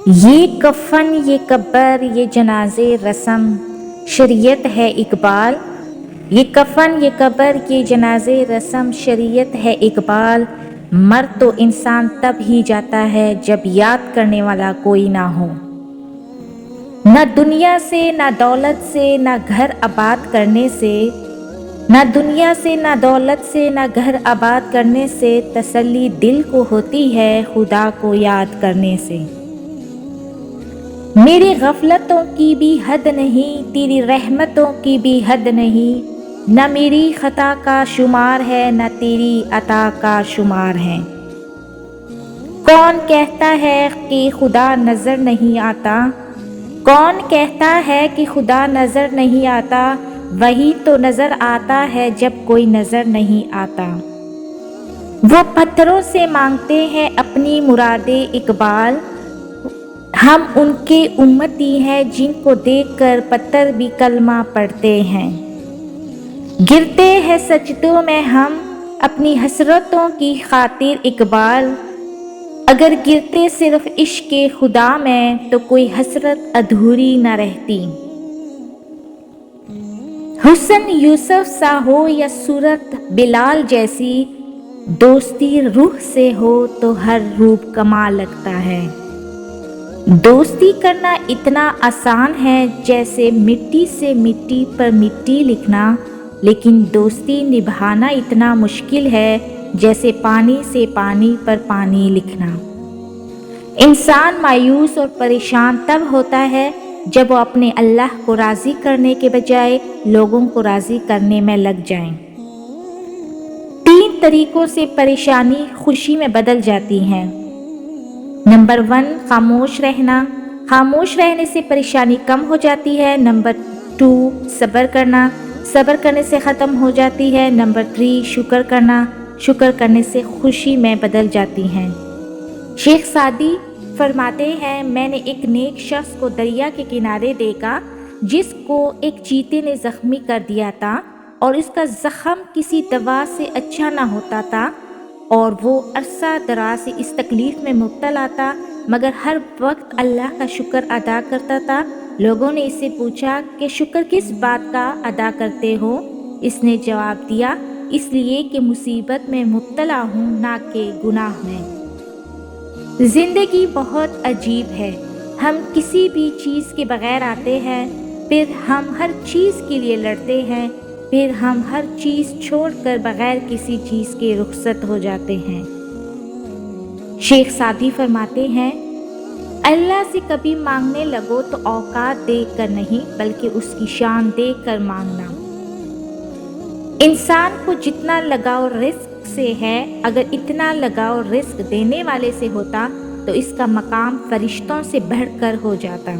یہ کفن، یہ قبر، یہ جنازے رسم، شریعت ہے اقبال۔ یہ کفن، یہ قبر، یہ جنازے رسم، شریعت ہے اقبال۔ مر تو انسان تب ہی جاتا ہے جب یاد کرنے والا کوئی نہ ہو۔ نہ دنیا سے، نہ دولت سے، نہ گھر آباد کرنے سے، نہ دنیا سے، نہ دولت سے، نہ گھر آباد کرنے سے، تسلی دل کو ہوتی ہے خدا کو یاد کرنے سے۔ میری غفلتوں کی بھی حد نہیں، تیری رحمتوں کی بھی حد نہیں، نہ میری خطا کا شمار ہے، نہ تیری عطا کا شمار ہے۔ کون کہتا ہے کہ خدا نظر نہیں آتا؟ کون کہتا ہے کہ خدا نظر نہیں آتا؟ وہی تو نظر آتا ہے جب کوئی نظر نہیں آتا۔ وہ پتھروں سے مانگتے ہیں اپنی مرادیں اقبال، ہم ان کے امتی ہیں جن کو دیکھ کر پتھر بھی کلمہ پڑھتے ہیں۔ گرتے ہیں سجدوں میں ہم اپنی حسرتوں کی خاطر اقبال، اگر گرتے صرف عشق خدا میں تو کوئی حسرت ادھوری نہ رہتی۔ حسن یوسف سا ہو یا صورت بلال جیسی، دوستی روح سے ہو تو ہر روپ کمال لگتا ہے۔ دوستی کرنا اتنا آسان ہے جیسے مٹی سے مٹی پر مٹی لکھنا، لیکن دوستی نبھانا اتنا مشکل ہے جیسے پانی سے پانی پر پانی لکھنا۔ انسان مایوس اور پریشان تب ہوتا ہے جب وہ اپنے اللہ کو راضی کرنے کے بجائے لوگوں کو راضی کرنے میں لگ جائیں۔ 3 طریقوں سے پریشانی خوشی میں بدل جاتی ہے۔ نمبر 1، خاموش رہنا۔ خاموش رہنے سے پریشانی کم ہو جاتی ہے۔ نمبر 2، صبر کرنا۔ صبر کرنے سے ختم ہو جاتی ہے۔ نمبر 3، شکر کرنا۔ شکر کرنے سے خوشی میں بدل جاتی ہے۔ شیخ سعدی فرماتے ہیں، میں نے ایک نیک شخص کو دریا کے کنارے دیکھا جس کو ایک چیتے نے زخمی کر دیا تھا اور اس کا زخم کسی دوا سے اچھا نہ ہوتا تھا اور وہ عرصہ دراز اس تکلیف میں مبتلا تھا، مگر ہر وقت اللہ کا شکر ادا کرتا تھا۔ لوگوں نے اس سے پوچھا کہ شکر کس بات کا ادا کرتے ہو؟ اس نے جواب دیا، اس لیے کہ مصیبت میں مبتلا ہوں، نہ کہ گناہ میں۔ زندگی بہت عجیب ہے، ہم کسی بھی چیز کے بغیر آتے ہیں، پھر ہم ہر چیز کے لیے لڑتے ہیں، پھر ہم ہر چیز چھوڑ کر بغیر کسی چیز کے رخصت ہو جاتے ہیں۔ شیخ سعدی فرماتے ہیں، اللہ سے کبھی مانگنے لگو تو اوقات دیکھ کر نہیں بلکہ اس کی شان دیکھ کر مانگنا۔ انسان کو جتنا لگاؤ رزق سے ہے، اگر اتنا لگاؤ رزق دینے والے سے ہوتا تو اس کا مقام فرشتوں سے بڑھ کر ہو جاتا۔